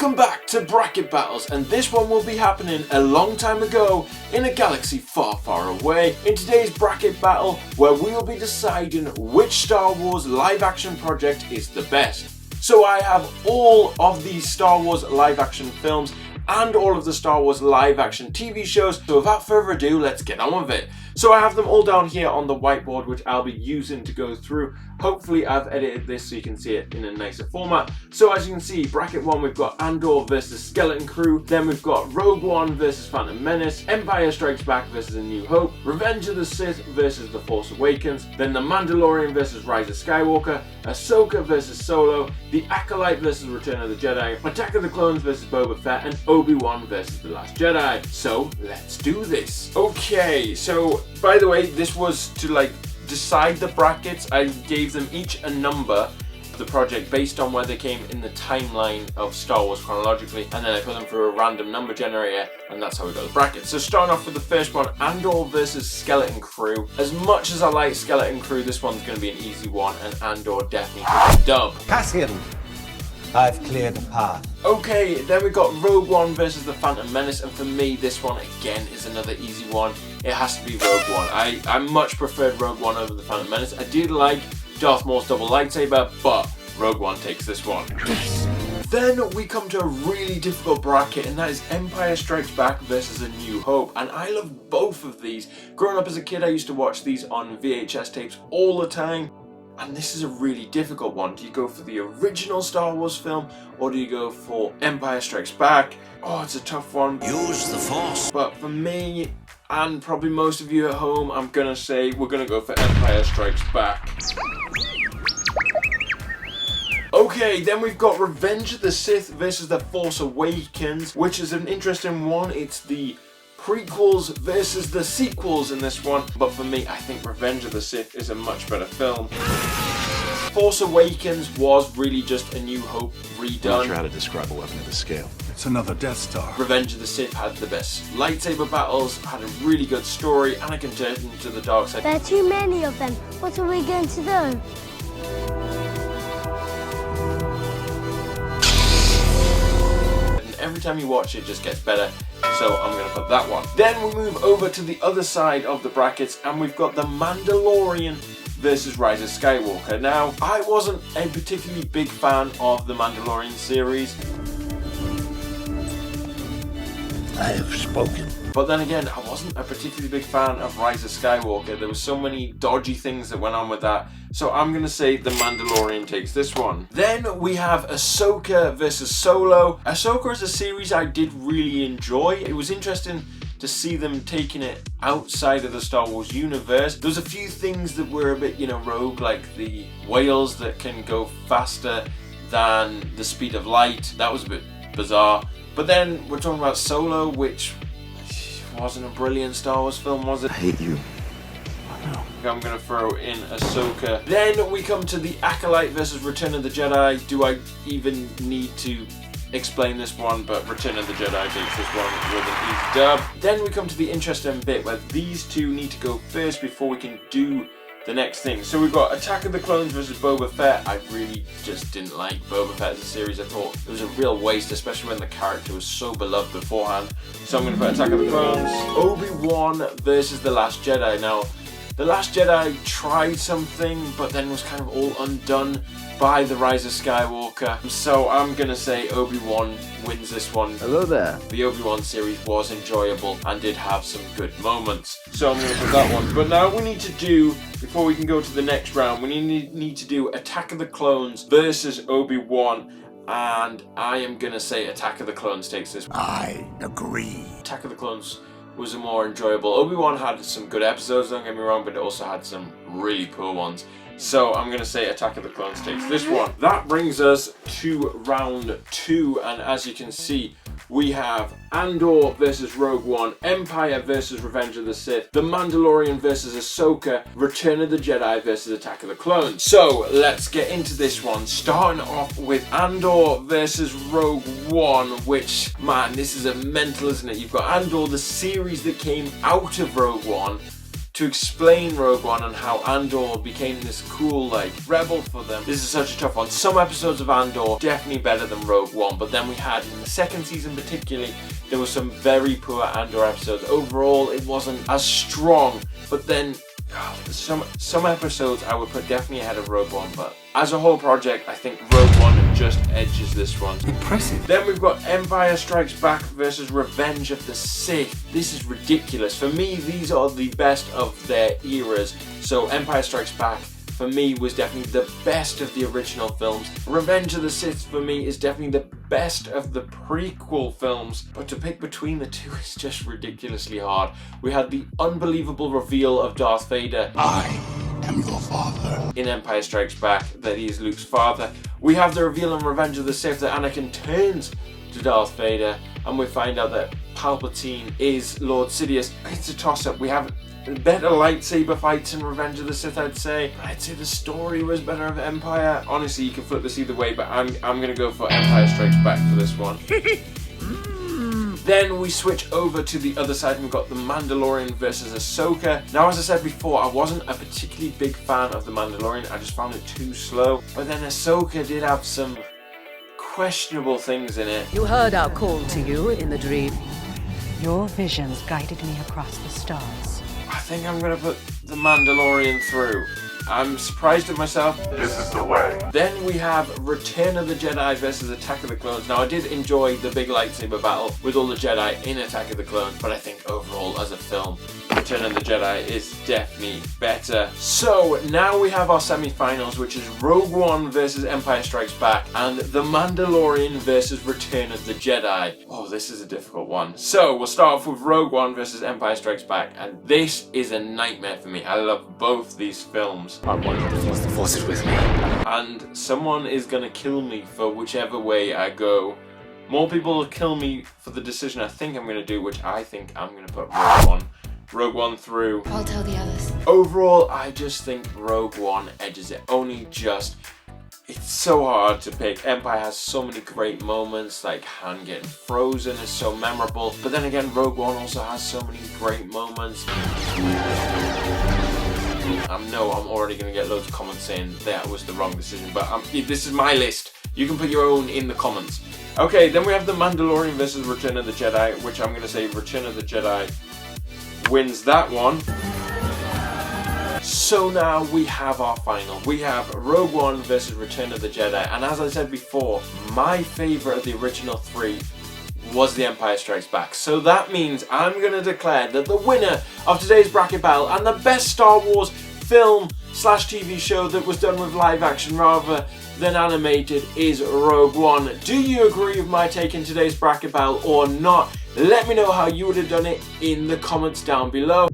Welcome back to Bracket Battles, and this one will be happening a long time ago in a galaxy far, far away. In today's bracket battle, where we will be deciding which Star Wars live action project is the best. So I have all of these Star Wars live action films and all of the Star Wars live action TV shows. So without further ado, let's get on with it. So I have them all down here on the whiteboard, which I'll be using to go through. Hopefully I've edited this so you can see it in a nicer format. So as you can see, bracket 1, we've got Andor versus Skeleton Crew. Then we've got Rogue One versus Phantom Menace, Empire Strikes Back versus A New Hope, Revenge of the Sith versus The Force Awakens, then The Mandalorian versus Rise of Skywalker, Ahsoka versus Solo, The Acolyte versus Return of the Jedi, Attack of the Clones versus Boba Fett, and Obi-Wan versus The Last Jedi. So let's do this. Okay, so by the way, this was to decide the brackets. I gave them each a number of the project based on where they came in the timeline of Star Wars chronologically, and then I put them through a random number generator, and that's how we got the brackets. So starting off with the first one, Andor versus Skeleton Crew. As much as I like Skeleton Crew, this one's going to be an easy one, and Andor definitely took a dub. Cassian, I've cleared a path. Okay, then we've got Rogue One versus The Phantom Menace, and for me, this one again is another easy one. It has to be Rogue One. I much preferred Rogue One over The Phantom Menace. I did like Darth Maul's double lightsaber, but Rogue One takes this one. Then we come to a really difficult bracket, and that is Empire Strikes Back versus A New Hope. And I love both of these. Growing up as a kid, I used to watch these on VHS tapes all the time. And this is a really difficult one. Do you go for the original Star Wars film, or do you go for Empire Strikes Back? Oh, it's a tough one. Use the Force. But for me, and probably most of you at home, I'm gonna say we're gonna go for Empire Strikes Back. Okay, then we've got Revenge of the Sith versus The Force Awakens, which is an interesting one. It's the prequels versus the sequels in this one, but for me, I think Revenge of the Sith is a much better film. Force Awakens was really just A New Hope redone. I'm not sure how to describe a weapon of this scale. It's another Death Star. Revenge of the Sith had the best lightsaber battles, had a really good story, and I can turn into the dark side. There are too many of them. What are we going to do? And every time you watch it, just gets better. So I'm going to put that one. Then we move over to the other side of the brackets, and we've got The Mandalorian versus Rise of Skywalker. Now, I wasn't a particularly big fan of the Mandalorian series. I have spoken. But then again, I wasn't a particularly big fan of Rise of Skywalker. There were so many dodgy things that went on with that. So I'm going to say The Mandalorian takes this one. Then we have Ahsoka versus Solo. Ahsoka is a series I did really enjoy. It was interesting to see them taking it outside of the Star Wars universe. There's a few things that were a bit, rogue, like the whales that can go faster than the speed of light. That was a bit bizarre. But then we're talking about Solo, which wasn't a brilliant Star Wars film, was it? I hate you. I'm going to throw in Ahsoka. Then we come to the Acolyte versus Return of the Jedi. Do I even need to explain this one? But Return of the Jedi takes this one with an easy dub. Then we come to the interesting bit where these two need to go first before we can do the next thing. So we've got Attack of the Clones versus Boba Fett. I really just didn't like Boba Fett as a series. I thought it was a real waste, especially when the character was so beloved beforehand. So I'm going to put Attack of the Clones. Obi-Wan versus The Last Jedi. Now, The Last Jedi tried something, but then was kind of all undone by The Rise of Skywalker. So I'm going to say Obi-Wan wins this one. Hello there. The Obi-Wan series was enjoyable and did have some good moments. So I'm going to put that one. But now we need to do, before we can go to the next round, we need to do Attack of the Clones versus Obi-Wan. And I am going to say Attack of the Clones takes this one. I agree. Attack of the Clones was a more enjoyable. Obi-Wan had some good episodes, don't get me wrong, but it also had some really poor ones. So I'm going to say Attack of the Clones takes this one. That brings us to round 2, and as you can see, we have Andor versus Rogue One, Empire versus Revenge of the Sith, The Mandalorian versus Ahsoka, Return of the Jedi versus Attack of the Clones. So let's get into this one, starting off with Andor versus Rogue One, which, man, this is a mental, isn't it? You've got Andor, the series that came out of Rogue One, to explain Rogue One and how Andor became this cool, like, rebel for them. This is such a tough one. Some episodes of Andor definitely better than Rogue One, but then we had, in the second season particularly, there were some very poor Andor episodes. Overall, it wasn't as strong, but then some episodes I would put definitely ahead of Rogue One, but as a whole project, I think Rogue One just edges this one. Impressive. Then we've got Empire Strikes Back versus Revenge of the Sith. This is ridiculous. For me, these are the best of their eras. So Empire Strikes Back, for me, was definitely the best of the original films. Revenge of the Sith, for me, is definitely the best of the prequel films. But to pick between the two is just ridiculously hard. We had the unbelievable reveal of Darth Vader. I am your father. In Empire Strikes Back, that he is Luke's father. We have the reveal in Revenge of the Sith that Anakin turns to Darth Vader, and we find out that Palpatine is Lord Sidious. It's a toss-up. We have better lightsaber fights in Revenge of the Sith, I'd say. But I'd say the story was better of Empire. Honestly, you can flip this either way, but I'm gonna go for Empire Strikes Back for this one. Then we switch over to the other side and we've got The Mandalorian versus Ahsoka. Now, as I said before, I wasn't a particularly big fan of The Mandalorian. I just found it too slow. But then Ahsoka did have some questionable things in it. You heard our call to you in the dream. Your visions guided me across the stars. I think I'm gonna put The Mandalorian through. I'm surprised at myself. This is the way. Then we have Return of the Jedi versus Attack of the Clones. Now, I did enjoy the big lightsaber battle with all the Jedi in Attack of the Clones, but I think overall as a film, Return of the Jedi is definitely better. So now we have our semi-finals, which is Rogue One versus Empire Strikes Back and The Mandalorian versus Return of the Jedi. Oh, this is a difficult one. So we'll start off with Rogue One versus Empire Strikes Back, and this is a nightmare for me. I love both these films. I'm one of the Force. The Force is with me. And someone is gonna kill me for whichever way I go. More people will kill me for the decision I think I'm gonna do, which I think I'm gonna put Rogue One through. I'll tell the others. Overall, I just think Rogue One edges it. Only just. It's so hard to pick. Empire has so many great moments, like Han getting frozen is so memorable. But then again, Rogue One also has so many great moments. I'm already going to get loads of comments saying that was the wrong decision, but this is my list. You can put your own in the comments. Okay, then we have The Mandalorian versus Return of the Jedi, which I'm going to say Return of the Jedi wins that one. So now we have our final. We have Rogue One versus Return of the Jedi, and as I said before, my favourite of the original three was The Empire Strikes Back. So that means I'm going to declare that the winner of today's bracket battle and the best Star Wars film / TV show that was done with live action rather than animated is Rogue One. Do you agree with my take in today's bracket battle or not? Let me know how you would have done it in the comments down below.